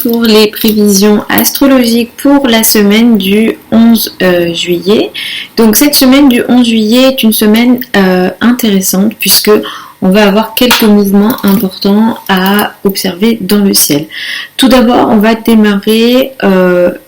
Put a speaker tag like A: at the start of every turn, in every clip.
A: pour les prévisions astrologiques pour la semaine du 11 juillet. Donc cette semaine du 11 juillet est une semaine intéressante puisque on va avoir quelques mouvements importants à observer dans le ciel. Tout d'abord, on va démarrer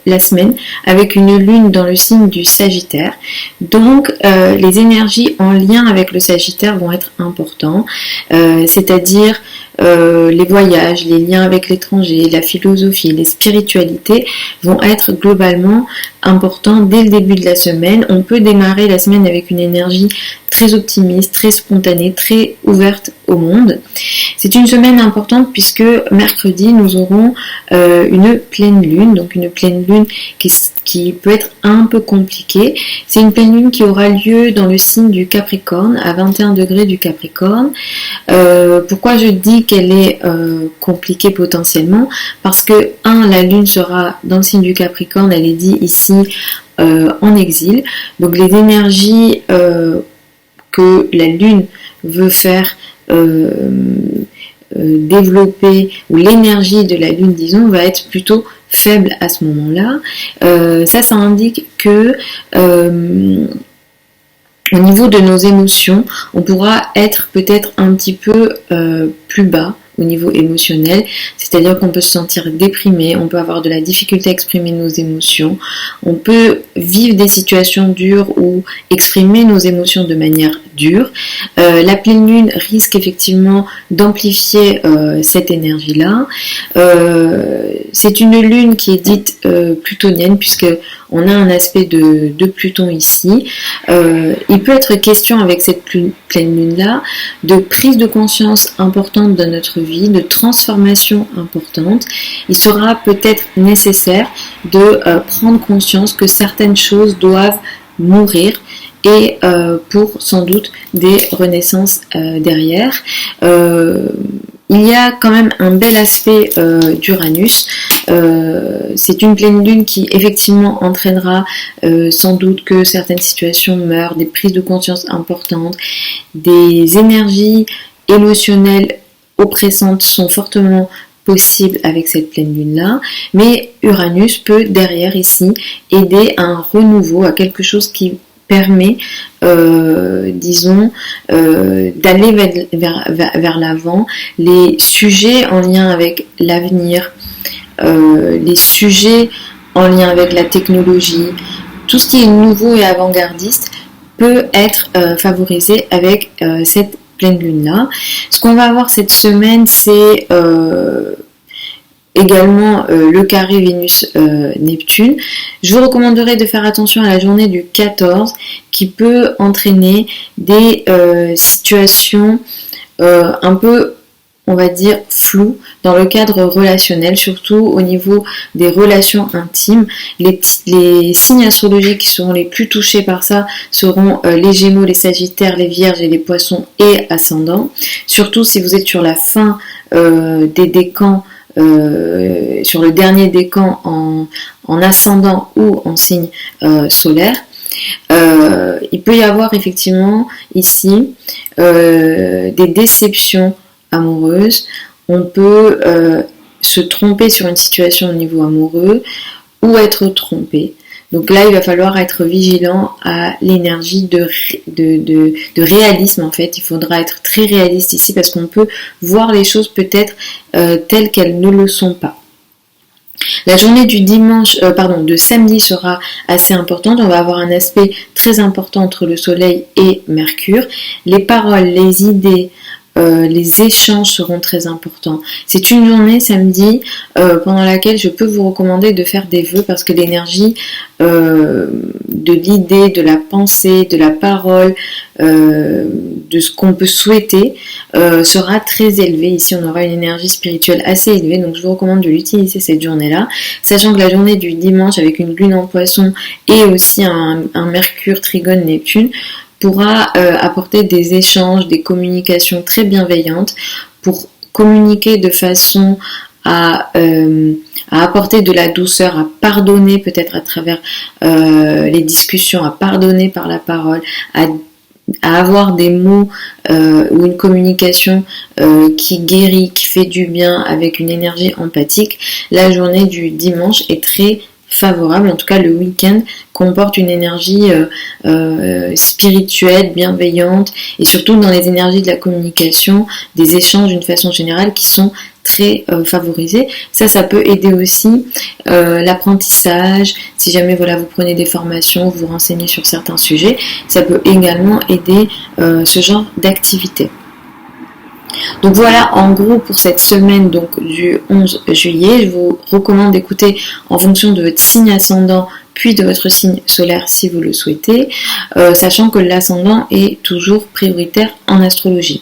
A: la semaine avec une lune dans le signe du Sagittaire. Donc, les énergies en lien avec le Sagittaire vont être importantes, c'est-à-dire les voyages, les liens avec l'étranger, la philosophie, les spiritualités vont être globalement importants dès le début de la semaine. On peut démarrer la semaine avec une énergie très optimiste, très spontanée, très ouverte au monde. C'est une semaine importante puisque mercredi nous aurons une pleine lune, donc une pleine lune qui peut être un peu compliquée. C'est une pleine lune qui aura lieu dans le signe du Capricorne, à 21 degrés du Capricorne. Pourquoi je dis qu'elle est compliquée potentiellement? Parce que, la lune sera dans le signe du Capricorne, elle est dit ici en exil. Donc les énergies que la lune veut faire développer, ou l'énergie de la lune, disons, va être plutôt faible à ce moment-là. Ça indique que au niveau de nos émotions, on pourra être peut-être un petit peu plus bas au niveau émotionnel, c'est-à-dire qu'on peut se sentir déprimé, on peut avoir de la difficulté à exprimer nos émotions, on peut vivre des situations dures ou exprimer nos émotions de manière dure. La pleine lune risque effectivement d'amplifier cette énergie-là. C'est une lune qui est dite plutonienne puisque on a un aspect de Pluton ici. Il peut être question avec cette pleine lune-là de prise de conscience importante dans notre vie, de transformation importante. Il sera peut-être nécessaire de prendre conscience que certaines choses doivent mourir et pour sans doute des renaissances derrière. Il y a quand même un bel aspect d'Uranus. C'est une pleine lune qui effectivement entraînera sans doute que certaines situations meurent, des prises de conscience importantes, des énergies émotionnelles oppressantes sont fortement possibles avec cette pleine lune là, mais Uranus peut derrière ici aider à un renouveau, à quelque chose qui permet, disons, d'aller vers l'avant. Les sujets en lien avec l'avenir, les sujets en lien avec la technologie, tout ce qui est nouveau et avant-gardiste peut être favorisé avec cette pleine lune-là. Ce qu'on va avoir cette semaine, c'est également le carré Vénus-Neptune. Je vous recommanderais de faire attention à la journée du 14 qui peut entraîner des situations un peu, on va dire, floues dans le cadre relationnel, surtout au niveau des relations intimes. Les signes astrologiques qui seront les plus touchés par ça seront les Gémeaux, les Sagittaires, les Vierges et les Poissons et Ascendants. Surtout si vous êtes sur la fin des décans, sur le dernier décan en ascendant ou en signe solaire. Il peut y avoir effectivement ici des déceptions amoureuses. On peut se tromper sur une situation au niveau amoureux ou être trompé. Donc là, il va falloir être vigilant à l'énergie de réalisme en fait. Il faudra être très réaliste ici parce qu'on peut voir les choses peut-être telles qu'elles ne le sont pas. La journée du de samedi sera assez importante. On va avoir un aspect très important entre le Soleil et Mercure. Les paroles, les idées, les échanges seront très importants. C'est une journée samedi pendant laquelle je peux vous recommander de faire des vœux parce que l'énergie de l'idée, de la pensée, de la parole, de ce qu'on peut souhaiter sera très élevée. Ici on aura une énergie spirituelle assez élevée, donc je vous recommande de l'utiliser cette journée-là, sachant que la journée du dimanche avec une lune en poisson et aussi un Mercure trigone Neptune pourra apporter des échanges, des communications très bienveillantes pour communiquer de façon à apporter de la douceur, à pardonner peut-être à travers les discussions, à pardonner par la parole, à à avoir des mots ou une communication qui guérit, qui fait du bien avec une énergie empathique, la journée du dimanche est très favorable. En tout cas, le week-end comporte une énergie spirituelle, bienveillante, et surtout dans les énergies de la communication, des échanges d'une façon générale qui sont très favorisés. Ça peut aider aussi l'apprentissage. Si jamais voilà, vous prenez des formations, vous vous renseignez sur certains sujets, ça peut également aider ce genre d'activité. Donc voilà en gros pour cette semaine donc, du 11 juillet. Je vous recommande d'écouter en fonction de votre signe ascendant puis de votre signe solaire si vous le souhaitez, sachant que l'ascendant est toujours prioritaire en astrologie.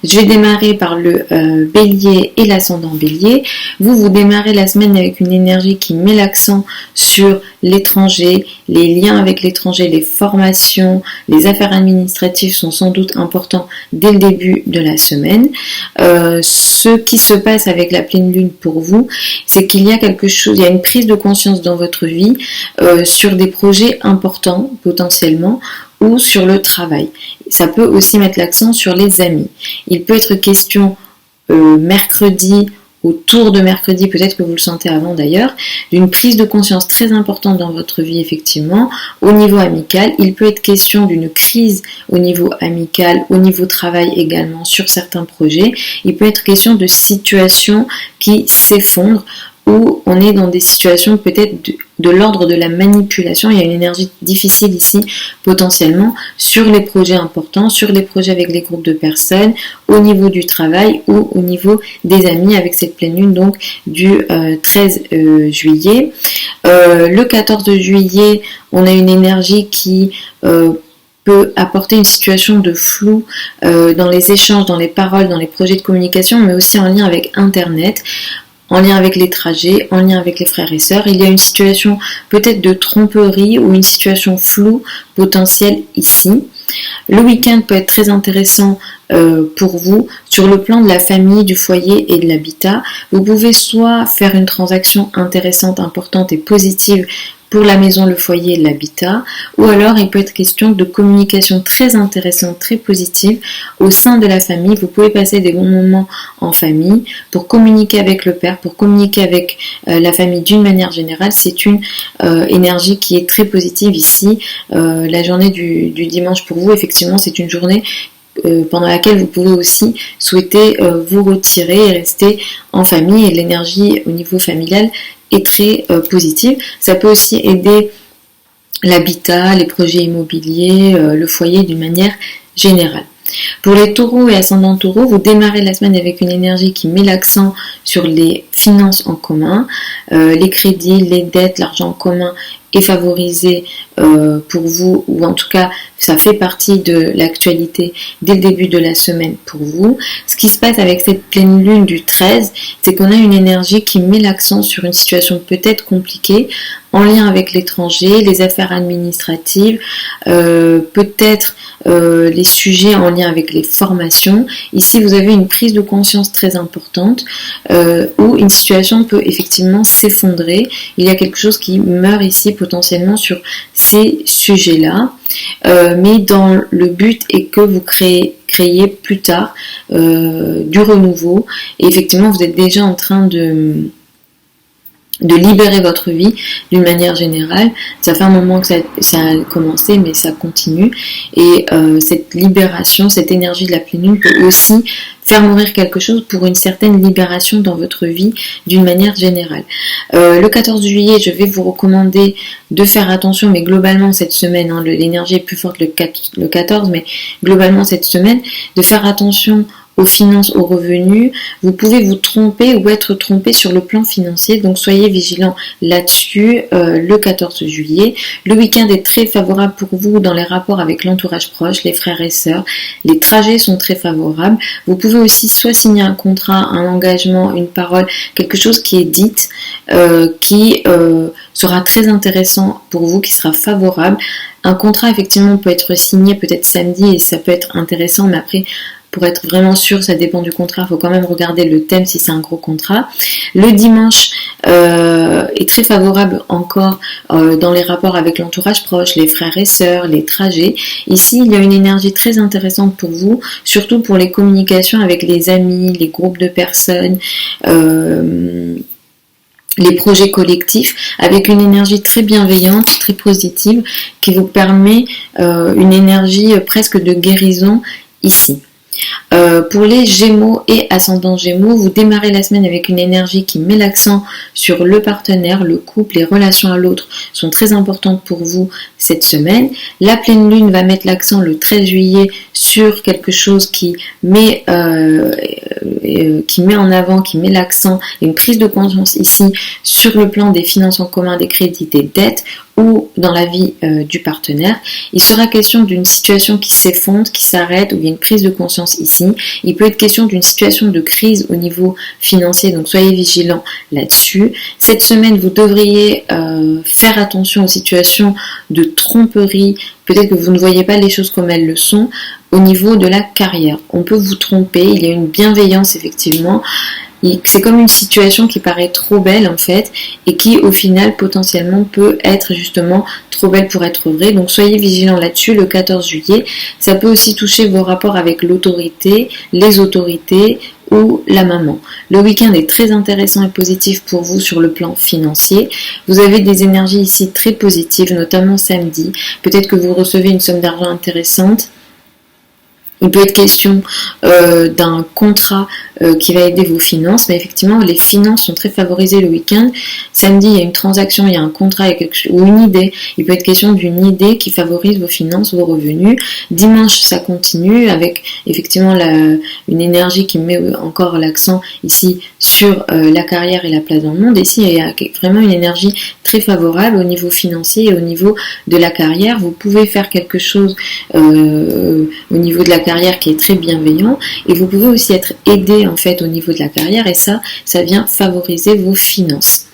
A: Je vais démarrer par le bélier et l'ascendant bélier. Vous démarrez la semaine avec une énergie qui met l'accent sur l'étranger, les liens avec l'étranger, les formations, les affaires administratives sont sans doute importants dès le début de la semaine. Ce qui se passe avec la pleine lune pour vous, c'est qu'il y a quelque chose, il y a une prise de conscience dans votre vie sur des projets importants potentiellement ou sur le travail. Ça peut aussi mettre l'accent sur les amis. Il peut être question mercredi, autour de mercredi, peut-être que vous le sentez avant d'ailleurs, d'une prise de conscience très importante dans votre vie effectivement, au niveau amical. Il peut être question d'une crise au niveau amical, au niveau travail également sur certains projets. Il peut être question de situations qui s'effondrent, où on est dans des situations peut-être de l'ordre de la manipulation. Il y a une énergie difficile ici potentiellement sur les projets importants, sur les projets avec les groupes de personnes, au niveau du travail ou au niveau des amis avec cette pleine lune donc du 13 juillet. Le 14 juillet, on a une énergie qui peut apporter une situation de flou dans les échanges, dans les paroles, dans les projets de communication, mais aussi en lien avec Internet, en lien avec les trajets, en lien avec les frères et sœurs. Il y a une situation peut-être de tromperie ou une situation floue potentielle ici. Le week-end peut être très intéressant pour vous sur le plan de la famille, du foyer et de l'habitat. Vous pouvez soit faire une transaction intéressante, importante et positive pour la maison, le foyer et l'habitat, ou alors il peut être question de communication très intéressante, très positive au sein de la famille. Vous pouvez passer des bons moments en famille pour communiquer avec le père, pour communiquer avec la famille d'une manière générale. C'est une énergie qui est très positive ici. La journée du dimanche pour vous, effectivement, c'est une journée pendant laquelle vous pouvez aussi souhaiter vous retirer et rester en famille, et l'énergie au niveau familial est très positive. Ça peut aussi aider l'habitat, les projets immobiliers, le foyer d'une manière générale. Pour les taureaux et ascendants taureaux, vous démarrez la semaine avec une énergie qui met l'accent sur les finances en commun, les crédits, les dettes, l'argent en commun est favorisé pour vous, ou en tout cas ça fait partie de l'actualité dès le début de la semaine pour vous. Ce qui se passe avec cette pleine lune du 13, c'est qu'on a une énergie qui met l'accent sur une situation peut-être compliquée en lien avec l'étranger, les affaires administratives, peut-être les sujets en lien avec les formations. Ici vous avez une prise de conscience très importante où une situation peut effectivement s'effondrer. Il y a quelque chose qui meurt ici potentiellement sur ces sujets-là, mais dans le but est que vous créez plus tard du renouveau, et effectivement vous êtes déjà en train de libérer votre vie d'une manière générale. Ça fait un moment que ça a commencé, mais ça continue, et cette libération, cette énergie de la pleine lune peut aussi faire mourir quelque chose pour une certaine libération dans votre vie d'une manière générale. Le 14 juillet, je vais vous recommander de faire attention, mais globalement cette semaine, l'énergie est plus forte le 14, mais globalement cette semaine, de faire attention aux finances, aux revenus. Vous pouvez vous tromper ou être trompé sur le plan financier, donc soyez vigilants là-dessus le 14 juillet. Le week-end est très favorable pour vous dans les rapports avec l'entourage proche, les frères et sœurs. Les trajets sont très favorables. Vous pouvez aussi soit signer un contrat, un engagement, une parole, quelque chose qui est dite, qui sera très intéressant pour vous, qui sera favorable. Un contrat effectivement peut être signé peut-être samedi et ça peut être intéressant, mais après pour être vraiment sûr, ça dépend du contrat, il faut quand même regarder le thème si c'est un gros contrat. Le dimanche est très favorable encore dans les rapports avec l'entourage proche, les frères et sœurs, les trajets. Ici, il y a une énergie très intéressante pour vous, surtout pour les communications avec les amis, les groupes de personnes, les projets collectifs, avec une énergie très bienveillante, très positive, qui vous permet une énergie presque de guérison ici. Pour les Gémeaux et ascendants Gémeaux, vous démarrez la semaine avec une énergie qui met l'accent sur le partenaire, le couple, les relations à l'autre sont très importantes pour vous cette semaine. La pleine lune va mettre l'accent le 13 juillet sur quelque chose qui met en avant, qui met l'accent, une prise de conscience ici sur le plan des finances en commun, des crédits, des dettes ou dans la vie du partenaire. Il sera question d'une situation qui s'effondre, qui s'arrête, ou il y a une prise de conscience ici. Il peut être question d'une situation de crise au niveau financier, donc soyez vigilants là-dessus. Cette semaine, vous devriez faire attention aux situations de tromperie. Peut-être que vous ne voyez pas les choses comme elles le sont au niveau de la carrière. On peut vous tromper, il y a une bienveillance effectivement. C'est comme une situation qui paraît trop belle en fait et qui au final potentiellement peut être justement trop belle pour être vraie. Donc soyez vigilants là-dessus le 14 juillet. Ça peut aussi toucher vos rapports avec l'autorité, les autorités ou la maman. Le week-end est très intéressant et positif pour vous sur le plan financier. Vous avez des énergies ici très positives, notamment samedi. Peut-être que vous recevez une somme d'argent intéressante. Il peut être question d'un contrat qui va aider vos finances, mais effectivement les finances sont très favorisées le week-end. Samedi, il y a une transaction, il y a un contrat, il y a quelque chose, ou une idée. Il peut être question d'une idée qui favorise vos finances, vos revenus. Dimanche, ça continue avec effectivement une énergie qui met encore l'accent ici sur la carrière et la place dans le monde. Ici, il y a vraiment une énergie très favorable au niveau financier et au niveau de la carrière. Vous pouvez faire quelque chose au niveau de la carrière qui est très bienveillant et vous pouvez aussi être aidé en fait au niveau de la carrière et ça vient favoriser vos finances.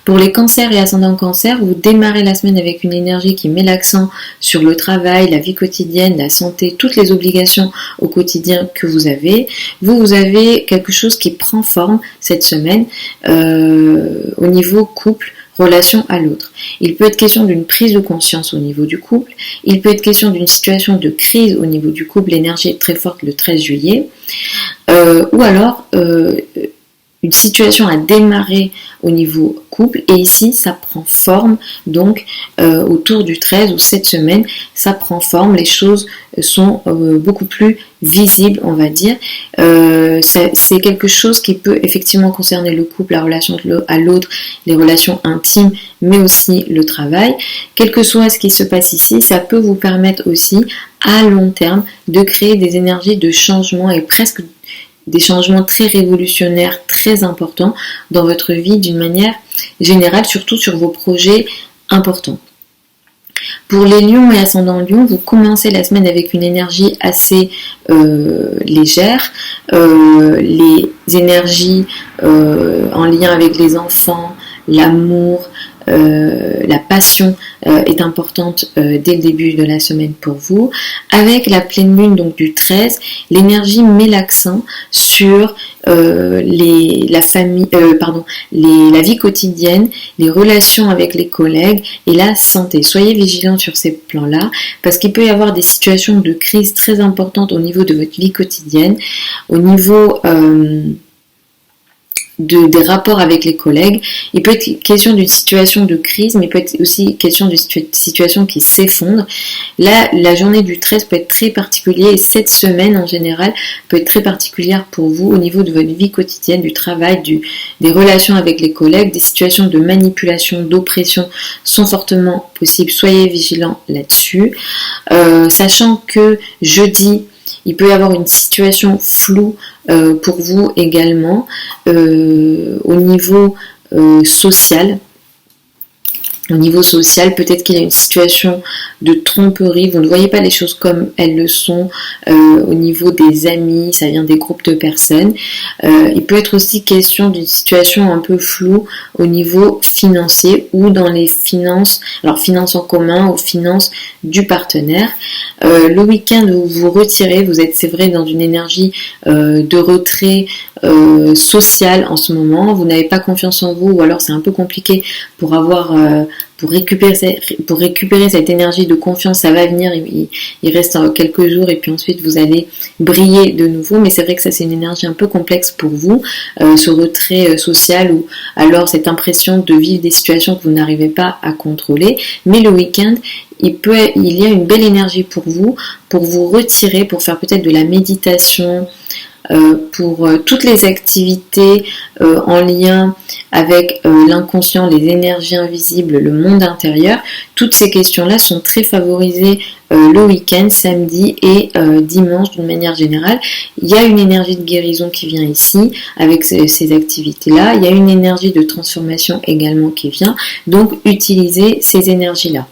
A: Pour les cancers et ascendants cancer, vous démarrez la semaine avec une énergie qui met l'accent sur le travail, la vie quotidienne, la santé, toutes les obligations au quotidien que vous avez. Vous avez quelque chose qui prend forme cette semaine au niveau couple, relation à l'autre. Il peut être question d'une prise de conscience au niveau du couple. Il peut être question d'une situation de crise au niveau du couple. L'énergie est très forte le 13 juillet. Ou alors une situation à démarrer au niveau couple et ici ça prend forme donc autour du 13 ou cette semaine ça prend forme, les choses sont beaucoup plus visibles on va dire. C'est quelque chose qui peut effectivement concerner le couple, la relation à l'autre, les relations intimes mais aussi le travail. Quel que soit ce qui se passe ici, ça peut vous permettre aussi à long terme de créer des énergies de changement et presque des changements très révolutionnaires, très importants dans votre vie d'une manière générale, surtout sur vos projets importants. Pour les lions et ascendants lions, vous commencez la semaine avec une énergie assez légère. Les énergies en lien avec les enfants, l'amour, la passion est importante dès le début de la semaine pour vous. Avec la pleine lune donc du 13, l'énergie met l'accent sur la vie quotidienne, les relations avec les collègues et la santé. Soyez vigilants sur ces plans-là parce qu'il peut y avoir des situations de crise très importantes au niveau de votre vie quotidienne, au niveau des rapports avec les collègues. Il peut être question d'une situation de crise, mais il peut être aussi question d'une situation qui s'effondre. Là, la journée du 13 peut être très particulière et cette semaine en général peut être très particulière pour vous au niveau de votre vie quotidienne, du travail, des relations avec les collègues. Des situations de manipulation, d'oppression sont fortement possibles. Soyez vigilants là-dessus. Sachant que jeudi, il peut y avoir une situation floue pour vous également au niveau social. Au niveau social, peut-être qu'il y a une situation de tromperie, vous ne voyez pas les choses comme elles le sont. Au niveau des amis, ça vient des groupes de personnes. Il peut être aussi question d'une situation un peu floue au niveau financier ou dans les finances, alors finances en commun ou finances du partenaire. Le week-end où vous vous retirez, vous êtes, c'est vrai, dans une énergie de retrait social en ce moment. Vous n'avez pas confiance en vous, ou alors c'est un peu compliqué pour avoir pour récupérer cette énergie de confiance. Ça va venir, il reste quelques jours et puis ensuite vous allez briller de nouveau, mais c'est vrai que ça c'est une énergie un peu complexe pour vous, ce retrait social ou alors cette impression de vivre des situations que vous n'arrivez pas à contrôler. Mais le week-end, il y a une belle énergie pour vous retirer, pour faire peut-être de la méditation, pour toutes les activités en lien avec l'inconscient, les énergies invisibles, le monde intérieur. Toutes ces questions-là sont très favorisées le week-end, samedi et dimanche d'une manière générale. Il y a une énergie de guérison qui vient ici avec ces activités-là. Il y a une énergie de transformation également qui vient. Donc, utilisez ces énergies-là.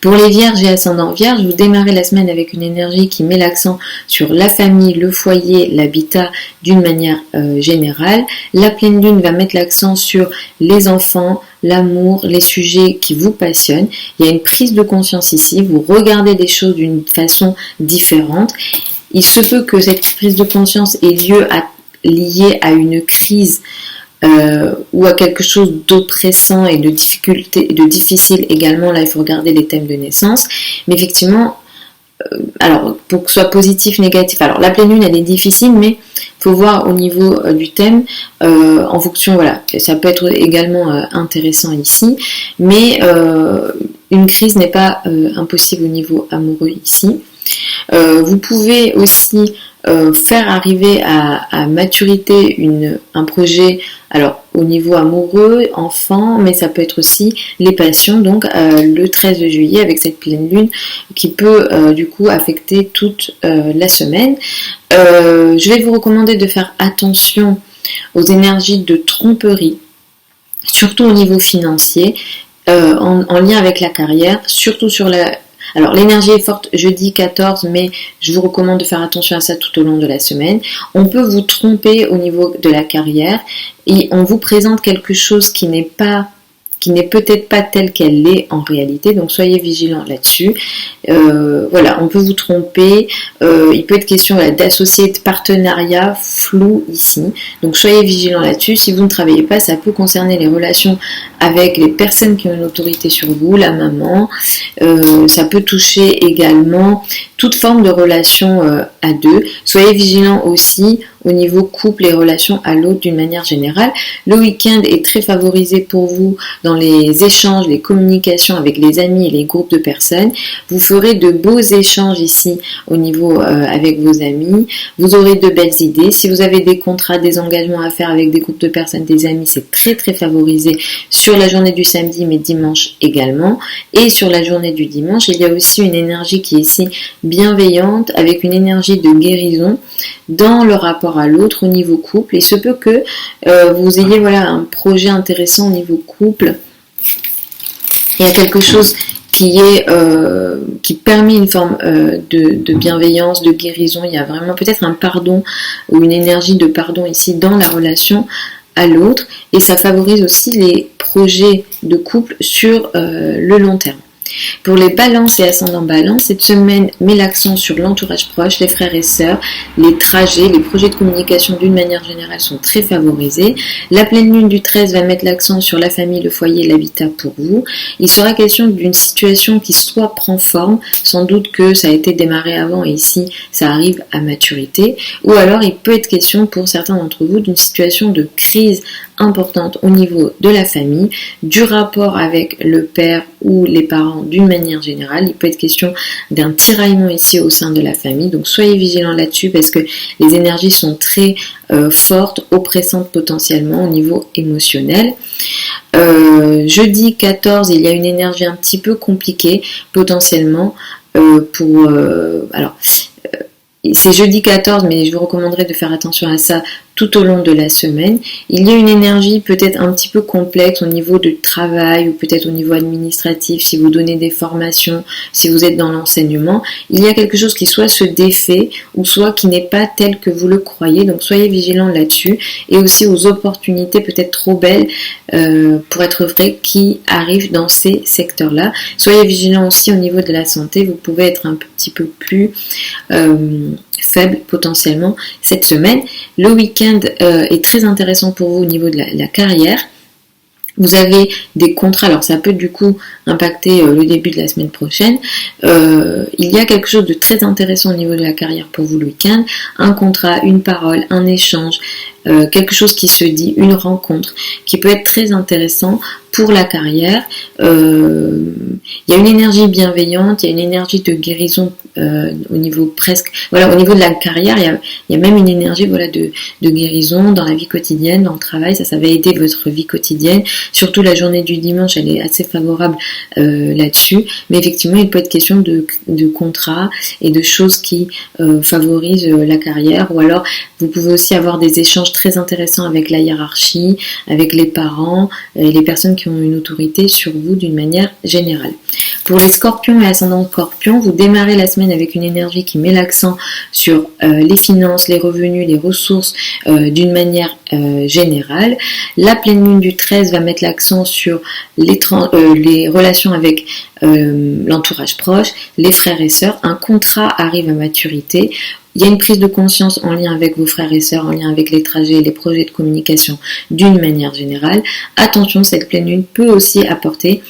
A: Pour les vierges et ascendants vierges, vous démarrez la semaine avec une énergie qui met l'accent sur la famille, le foyer, l'habitat d'une manière générale. La pleine lune va mettre l'accent sur les enfants, l'amour, les sujets qui vous passionnent. Il y a une prise de conscience ici, vous regardez les choses d'une façon différente. Il se peut que cette prise de conscience ait lieu liée à une crise ou à quelque chose d'oppressant et de difficile également. Là, il faut regarder les thèmes de naissance. Mais effectivement, alors pour que ce soit positif, négatif, alors la pleine lune elle est difficile, mais il faut voir au niveau du thème en fonction, voilà, ça peut être également intéressant ici, mais une crise n'est pas impossible au niveau amoureux ici. Vous pouvez aussi faire arriver à maturité un projet, alors au niveau amoureux, enfant, mais ça peut être aussi les passions, donc le 13 juillet avec cette pleine lune qui peut du coup affecter toute la semaine. Je vais vous recommander de faire attention aux énergies de tromperie, surtout au niveau financier, en lien avec la carrière, surtout sur alors l'énergie est forte jeudi 14, mais je vous recommande de faire attention à ça tout au long de la semaine. On peut vous tromper au niveau de la carrière et on vous présente quelque chose qui n'est peut-être pas telle qu'elle l'est en réalité, donc soyez vigilants là-dessus. Voilà, on peut vous tromper, il peut être question d'associer de partenariats flous ici, donc soyez vigilants là-dessus. Si vous ne travaillez pas, ça peut concerner les relations avec les personnes qui ont une autorité sur vous, la maman, ça peut toucher également toute forme de relation à deux. Soyez vigilants aussi au niveau couple et relations à l'autre d'une manière générale. Le week-end est très favorisé pour vous dans les échanges, les communications avec les amis et les groupes de personnes. Vous ferez de beaux échanges ici au niveau avec vos amis. Vous aurez de belles idées. Si vous avez des contrats, des engagements à faire avec des groupes de personnes, des amis, c'est très très favorisé sur la journée du samedi, mais dimanche également. Et sur la journée du dimanche, il y a aussi une énergie qui est ici bienveillante, avec une énergie de guérison dans le rapport à l'autre au niveau couple. Il se peut que vous ayez un projet intéressant au niveau couple. Il y a quelque chose qui permet une forme de bienveillance, de guérison. Il y a vraiment peut-être un pardon ou une énergie de pardon ici dans la relation à l'autre, et ça favorise aussi les projets de couple sur le long terme. Pour les balances et ascendants balance, cette semaine met l'accent sur l'entourage proche, les frères et sœurs, les trajets, les projets de communication d'une manière générale sont très favorisés. La pleine lune du 13 va mettre l'accent sur la famille, le foyer, l'habitat pour vous. Il sera question d'une situation qui soit prend forme, sans doute que ça a été démarré avant et ici ça arrive à maturité, ou alors il peut être question pour certains d'entre vous d'une situation de crise importante au niveau de la famille, du rapport avec le père ou les parents d'une manière générale. Il peut être question d'un tiraillement ici au sein de la famille, donc soyez vigilants là-dessus parce que les énergies sont très fortes, oppressantes potentiellement au niveau émotionnel. Jeudi 14, il y a une énergie un petit peu compliquée potentiellement c'est jeudi 14, mais je vous recommanderais de faire attention à ça tout au long de la semaine. Il y a une énergie peut-être un petit peu complexe au niveau du travail ou peut-être au niveau administratif, si vous donnez des formations, si vous êtes dans l'enseignement. Il y a quelque chose qui soit se défait ou soit qui n'est pas tel que vous le croyez. Donc soyez vigilants là-dessus et aussi aux opportunités peut-être trop belles pour être vraies qui arrivent dans ces secteurs-là. Soyez vigilants aussi au niveau de la santé. Vous pouvez être un petit peu plus faible potentiellement cette semaine. Le week-end est très intéressant pour vous au niveau de la carrière. Vous avez des contrats, alors ça peut du coup impacter le début de la semaine prochaine. Il y a quelque chose de très intéressant au niveau de la carrière pour vous le week-end. Un contrat, une parole, un échange, quelque chose qui se dit, une rencontre qui peut être très intéressant pour la carrière. Il y a une énergie bienveillante, il y a une énergie de guérison au niveau presque, voilà, au niveau de la carrière, il y a même une énergie, voilà, de guérison dans la vie quotidienne, dans le travail. Ça va aider votre vie quotidienne. Surtout la journée du dimanche, elle est assez favorable là-dessus. Mais effectivement, il peut être question de contrats et de choses qui favorisent la carrière. Ou alors, vous pouvez aussi avoir des échanges très intéressants avec la hiérarchie, avec les parents et les personnes qui ont une autorité sur vous d'une manière générale. Pour les scorpions et ascendants scorpions, vous démarrez la semaine avec une énergie qui met l'accent sur les finances, les revenus, les ressources d'une manière générale. La pleine lune du 13 va mettre l'accent sur les relations avec l'entourage proche, les frères et sœurs. Un contrat arrive à maturité. Il y a une prise de conscience en lien avec vos frères et sœurs, en lien avec les trajets et les projets de communication d'une manière générale. Attention, cette pleine lune peut aussi apporter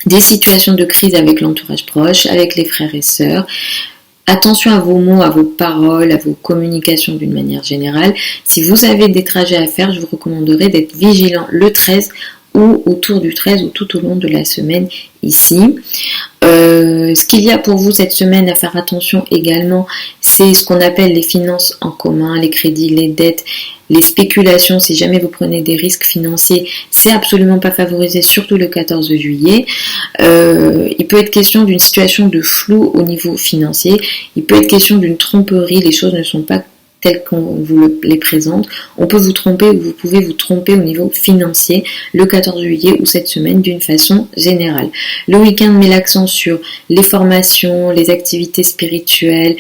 A: des situations de crise avec l'entourage proche, avec les frères et sœurs. Attention à vos mots, à vos paroles, à vos communications d'une manière générale. Si vous avez des trajets à faire, je vous recommanderais d'être vigilant le 13 ou autour du 13 ou tout au long de la semaine ici. Ce qu'il y a pour vous cette semaine à faire attention également, c'est ce qu'on appelle les finances en commun, les crédits, les dettes, les spéculations. Si jamais vous prenez des risques financiers, c'est absolument pas favorisé, surtout le 14 juillet. Il peut être question d'une situation de flou au niveau financier. Il peut être question d'une tromperie. Les choses ne sont pas telles qu'on vous les présente. On peut vous tromper ou vous pouvez vous tromper au niveau financier le 14 juillet ou cette semaine d'une façon générale. Le week-end met l'accent sur les formations, les activités spirituelles,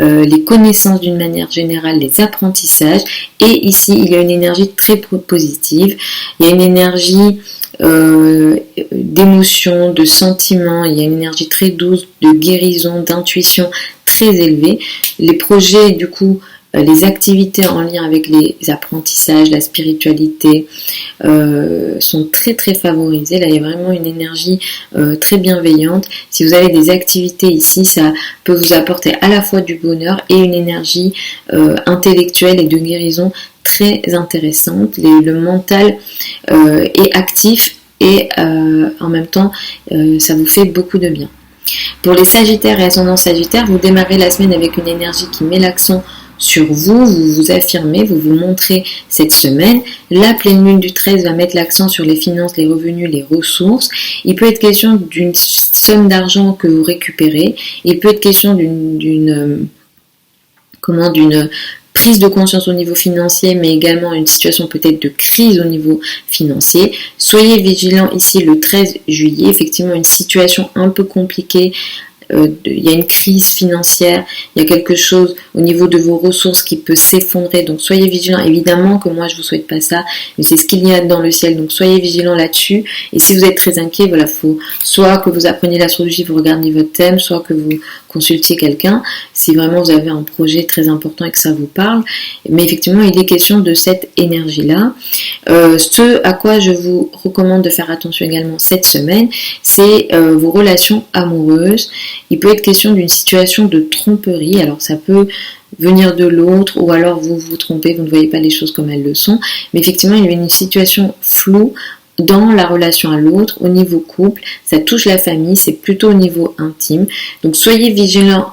A: les connaissances d'une manière générale, les apprentissages. Et ici, il y a une énergie très positive. Il y a une énergie d'émotion, de sentiment. Il y a une énergie très douce, de guérison, d'intuition très élevée. Les projets, du coup, les activités en lien avec les apprentissages, la spiritualité sont très très favorisées. Là, il y a vraiment une énergie très bienveillante. Si vous avez des activités ici, ça peut vous apporter à la fois du bonheur et une énergie intellectuelle et de guérison très intéressante. Le mental est actif et en même temps, ça vous fait beaucoup de bien. Pour les sagittaires et ascendants sagittaires, vous démarrez la semaine avec une énergie qui met l'accent sur vous, vous vous affirmez, vous vous montrez cette semaine. La pleine lune du 13 va mettre l'accent sur les finances, les revenus, les ressources. Il peut être question d'une somme d'argent que vous récupérez. Il peut être question d'une prise de conscience au niveau financier, mais également une situation peut-être de crise au niveau financier. Soyez vigilants ici le 13 juillet. Effectivement, une situation un peu compliquée. Il y a une crise financière, il y a quelque chose au niveau de vos ressources qui peut s'effondrer, donc soyez vigilants. Évidemment que moi je vous souhaite pas ça, mais c'est ce qu'il y a dans le ciel, donc soyez vigilants là-dessus. Et si vous êtes très inquiet, voilà, faut soit que vous appreniez l'astrologie, vous regardiez votre thème, soit que vous consultiez quelqu'un, si vraiment vous avez un projet très important et que ça vous parle. Mais effectivement, il est question de cette énergie-là. Ce à quoi je vous recommande de faire attention également cette semaine, c'est vos relations amoureuses. Il peut être question d'une situation de tromperie, alors ça peut venir de l'autre, ou alors vous vous trompez, vous ne voyez pas les choses comme elles le sont, mais effectivement il y a une situation floue dans la relation à l'autre, au niveau couple, ça touche la famille, c'est plutôt au niveau intime, donc soyez vigilants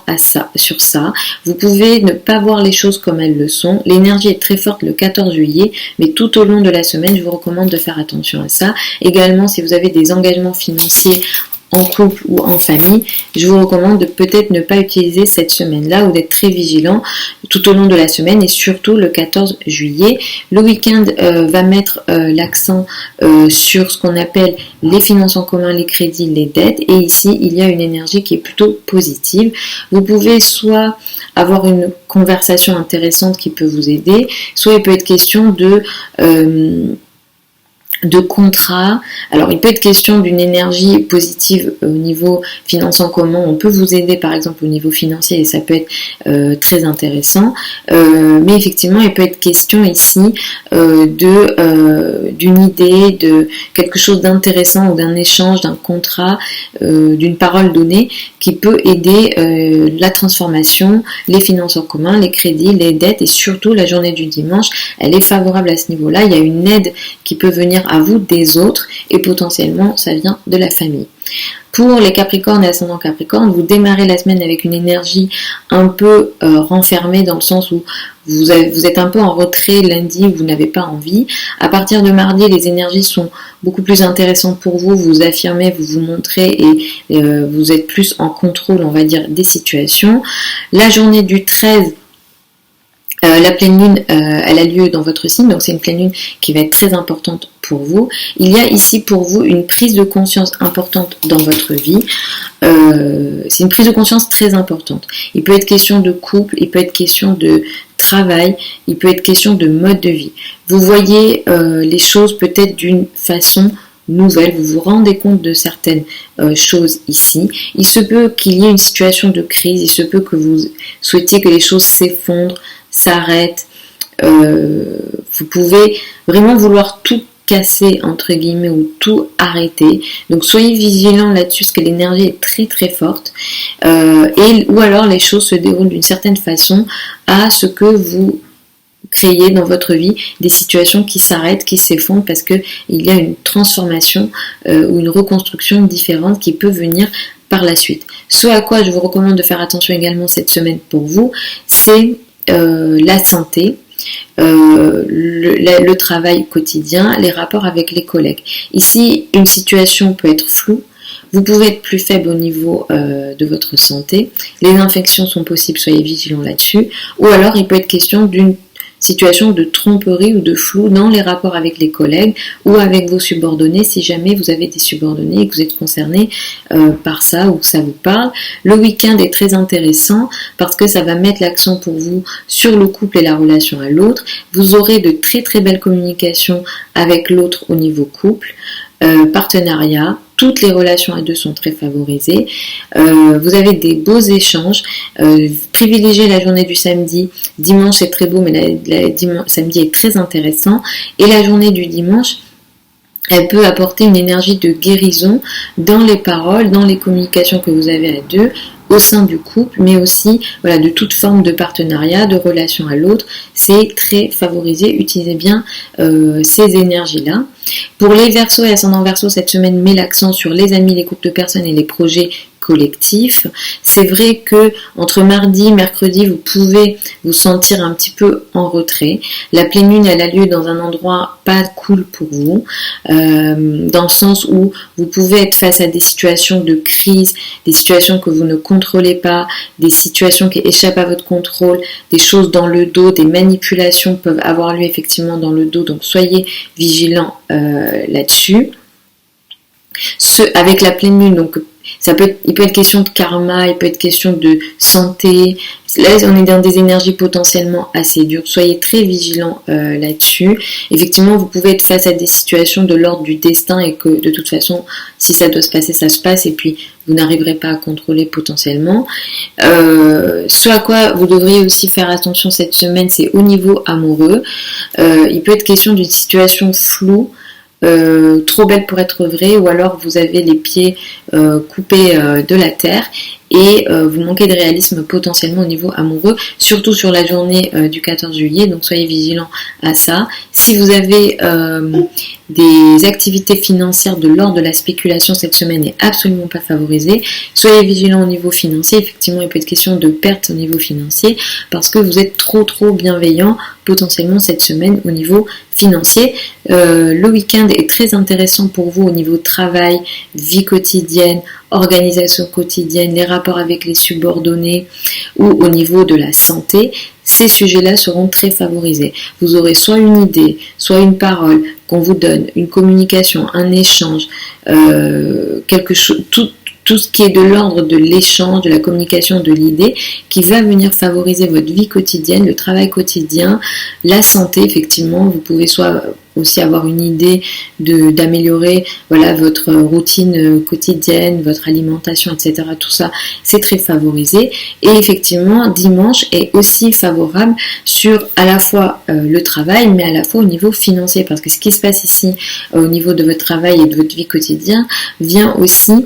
A: sur ça. Vous pouvez ne pas voir les choses comme elles le sont, l'énergie est très forte le 14 juillet, mais tout au long de la semaine, je vous recommande de faire attention à ça. Également, si vous avez des engagements financiers en couple ou en famille, je vous recommande de peut-être ne pas utiliser cette semaine-là ou d'être très vigilant tout au long de la semaine et surtout le 14 juillet. Le week-end va mettre l'accent sur ce qu'on appelle les finances en commun, les crédits, les dettes, et ici il y a une énergie qui est plutôt positive. Vous pouvez soit avoir une conversation intéressante qui peut vous aider, soit il peut être question de contrat. Alors il peut être question d'une énergie positive au niveau finance en commun, on peut vous aider par exemple au niveau financier et ça peut être très intéressant, mais effectivement il peut être question ici d'une idée, de quelque chose d'intéressant ou d'un échange, d'un contrat, d'une parole donnée qui peut aider la transformation, les finances en commun, les crédits, les dettes et surtout la journée du dimanche, elle est favorable à ce niveau-là. Il y a une aide qui peut venir à vous des autres et potentiellement ça vient de la famille. Pour les Capricornes et ascendant Capricorne, vous démarrez la semaine avec une énergie un peu renfermée dans le sens où vous êtes un peu en retrait lundi où vous n'avez pas envie. À partir de mardi, les énergies sont beaucoup plus intéressantes pour vous, vous affirmez, vous vous montrez et vous êtes plus en contrôle, on va dire, des situations. La journée du 13, la pleine lune, elle a lieu dans votre signe, donc c'est une pleine lune qui va être très importante pour vous. Il y a ici pour vous une prise de conscience importante dans votre vie. C'est une prise de conscience très importante. Il peut être question de couple, il peut être question de travail, il peut être question de mode de vie. Vous voyez les choses peut-être d'une façon nouvelle, vous vous rendez compte de certaines choses ici. Il se peut qu'il y ait une situation de crise, il se peut que vous souhaitiez que les choses s'effondrent, s'arrêtent. Vous pouvez vraiment vouloir tout casser entre guillemets ou tout arrêter. Donc soyez vigilants là-dessus parce que l'énergie est très très forte. Ou alors les choses se déroulent d'une certaine façon à ce que vous créez dans votre vie des situations qui s'arrêtent, qui s'effondrent parce qu'il y a une transformation ou une reconstruction différente qui peut venir par la suite. Ce à quoi je vous recommande de faire attention également cette semaine pour vous, c'est la santé, le travail quotidien, les rapports avec les collègues. Ici, une situation peut être floue. Vous pouvez être plus faible au niveau de votre santé. Les infections sont possibles, soyez vigilants là-dessus. Ou alors, il peut être question d'une situation de tromperie ou de flou dans les rapports avec les collègues ou avec vos subordonnés si jamais vous avez des subordonnés et que vous êtes concerné par ça ou que ça vous parle. Le week-end est très intéressant parce que ça va mettre l'accent pour vous sur le couple et la relation à l'autre. Vous aurez de très très belles communications avec l'autre au niveau couple, partenariat. Toutes les relations à deux sont très favorisées. Vous avez des beaux échanges. Privilégiez la journée du samedi. Dimanche c'est très beau, mais samedi est très intéressant. Et la journée du dimanche, elle peut apporter une énergie de guérison dans les paroles, dans les communications que vous avez à deux, au sein du couple, mais aussi de toute forme de partenariat, de relation à l'autre. C'est très favorisé. Utilisez bien ces énergies-là. Pour les Verseaux et ascendants Verseaux, cette semaine met l'accent sur les amis, les groupes de personnes et les projets collectifs. C'est vrai que entre mardi et mercredi, vous pouvez vous sentir un petit peu en retrait. La pleine lune, elle a lieu dans un endroit pas cool pour vous, dans le sens où vous pouvez être face à des situations de crise, des situations que vous ne contrôlez pas, des situations qui échappent à votre contrôle, des choses dans le dos, des manipulations peuvent avoir lieu effectivement dans le dos, donc soyez vigilants là-dessus. Avec la pleine lune, donc il peut être question de karma, il peut être question de santé. Là, on est dans des énergies potentiellement assez dures. Soyez très vigilants là-dessus. Effectivement, vous pouvez être face à des situations de l'ordre du destin et que de toute façon, si ça doit se passer, ça se passe et puis vous n'arriverez pas à contrôler potentiellement. Ce à quoi vous devriez aussi faire attention cette semaine, c'est au niveau amoureux. Il peut être question d'une situation floue, trop belle pour être vraie, ou alors vous avez les pieds coupés de la terre et vous manquez de réalisme potentiellement au niveau amoureux, surtout sur la journée du 14 juillet, donc soyez vigilants à ça. Si vous avez des activités financières de l'ordre de la spéculation, cette semaine n'est absolument pas favorisée. Soyez vigilants au niveau financier. Effectivement, il peut être question de perte au niveau financier parce que vous êtes trop bienveillant potentiellement cette semaine au niveau financier. Le week-end est très intéressant pour vous au niveau travail, vie quotidienne, quotidienne, organisation quotidienne, les rapports avec les subordonnés ou au niveau de la santé, ces sujets-là seront très favorisés. Vous aurez soit une idée, soit une parole qu'on vous donne, une communication, un échange, quelque chose, tout ce qui est de l'ordre de l'échange, de la communication, de l'idée, qui va venir favoriser votre vie quotidienne, le travail quotidien, la santé. Effectivement, vous pouvez soit aussi avoir une idée d'améliorer votre routine quotidienne, votre alimentation, etc. Tout ça, c'est très favorisé. Et effectivement, dimanche est aussi favorable sur à la fois le travail, mais à la fois au niveau financier. Parce que ce qui se passe ici, au niveau de votre travail et de votre vie quotidienne, vient aussi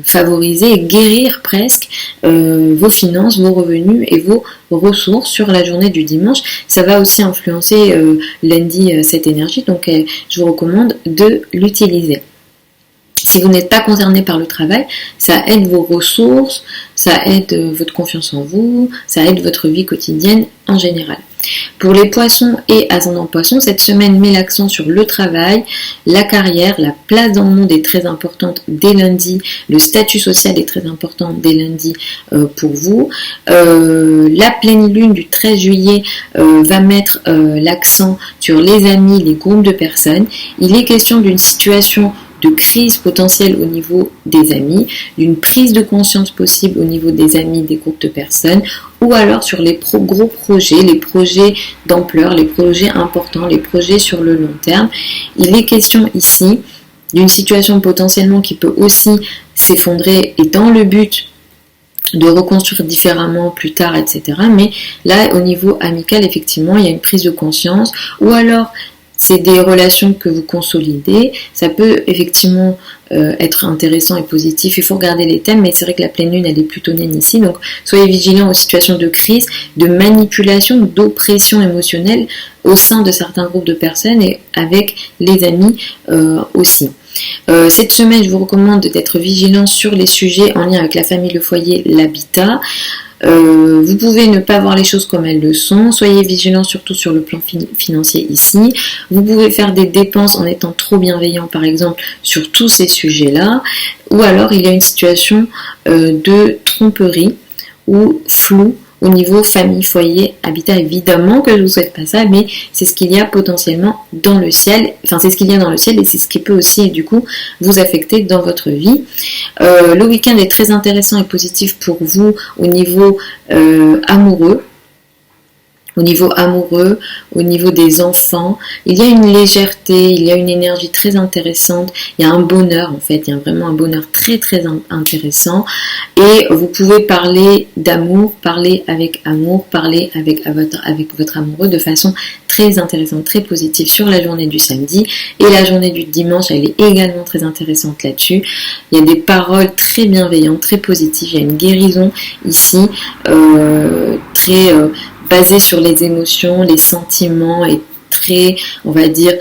A: favoriser et guérir presque vos finances, vos revenus et vos ressources sur la journée du dimanche. Ça va aussi influencer lundi cette énergie, donc je vous recommande de l'utiliser. Si vous n'êtes pas concerné par le travail, ça aide vos ressources, ça aide votre confiance en vous, ça aide votre vie quotidienne en général. Pour les poissons et ascendants poissons, cette semaine met l'accent sur le travail, la carrière, la place dans le monde est très importante dès lundi, le statut social est très important dès lundi pour vous. La pleine lune du 13 juillet va mettre l'accent sur les amis, les groupes de personnes. Il est question d'une situation de crise potentielle au niveau des amis, d'une prise de conscience possible au niveau des amis, des groupes de personnes, ou alors sur les gros projets, les projets d'ampleur, les projets importants, les projets sur le long terme. Il est question ici d'une situation potentiellement qui peut aussi s'effondrer et dans le but de reconstruire différemment plus tard, etc. Mais là, au niveau amical, effectivement, il y a une prise de conscience, ou alors c'est des relations que vous consolidez. Ça peut effectivement être intéressant et positif. Il faut regarder les thèmes, mais c'est vrai que la pleine lune, elle est plutôt naine ici. Donc, soyez vigilants aux situations de crise, de manipulation, d'oppression émotionnelle au sein de certains groupes de personnes et avec les amis aussi. Cette semaine, je vous recommande d'être vigilant sur les sujets en lien avec la famille, le foyer, l'habitat. Vous pouvez ne pas voir les choses comme elles le sont. Soyez vigilants surtout sur le plan financier ici. Vous pouvez faire des dépenses en étant trop bienveillant, par exemple, sur tous ces sujets-là. Ou alors, il y a une situation de tromperie ou flou au niveau famille, foyer, habitat. Évidemment que je ne vous souhaite pas ça, mais c'est ce qu'il y a potentiellement dans le ciel. Enfin, c'est ce qu'il y a dans le ciel et c'est ce qui peut aussi, du coup, vous affecter dans votre vie. Le week-end est très intéressant et positif pour vous au niveau amoureux. Au niveau des enfants, il y a une légèreté, il y a une énergie très intéressante, il y a un bonheur en fait, il y a vraiment un bonheur très très intéressant et vous pouvez parler d'amour, parler avec amour, parler avec votre amoureux de façon très intéressante, très positive sur la journée du samedi et la journée du dimanche, elle est également très intéressante là-dessus. Il y a des paroles très bienveillantes, très positives, il y a une guérison ici très basé sur les émotions, les sentiments et très, on va dire,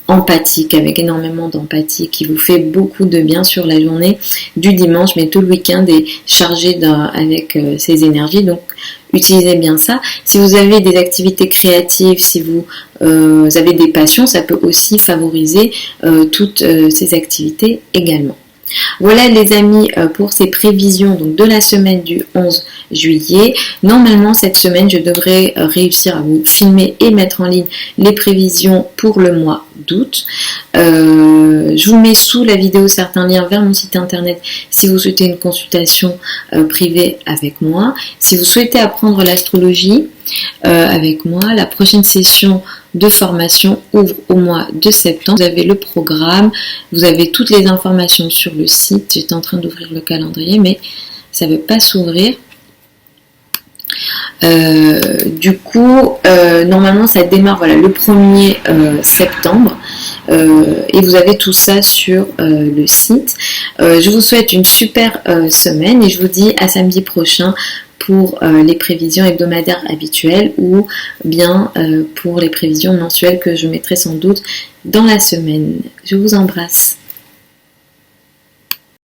A: empathique, avec énormément d'empathie qui vous fait beaucoup de bien sur la journée du dimanche, mais tout le week-end est chargé avec ces énergies, donc utilisez bien ça. Si vous avez des activités créatives, si vous avez des passions, ça peut aussi favoriser toutes ces activités également. Voilà les amis pour ces prévisions donc, de la semaine du 11 juillet. Normalement cette semaine je devrais réussir à vous filmer et mettre en ligne les prévisions pour le mois d'août. Je vous mets sous la vidéo certains liens vers mon site internet si vous souhaitez une consultation privée avec moi. Si vous souhaitez apprendre l'astrologie avec moi, la prochaine session de formation ouvre au mois de septembre. Vous avez le programme, vous avez toutes les informations sur le site. J'étais en train d'ouvrir le calendrier mais ça ne veut pas s'ouvrir. Du coup, normalement ça démarre le 1er septembre et vous avez tout ça sur le site. Je vous souhaite une super semaine et je vous dis à samedi prochain pour les prévisions hebdomadaires habituelles ou bien pour les prévisions mensuelles que je mettrai sans doute dans la semaine. Je vous embrasse.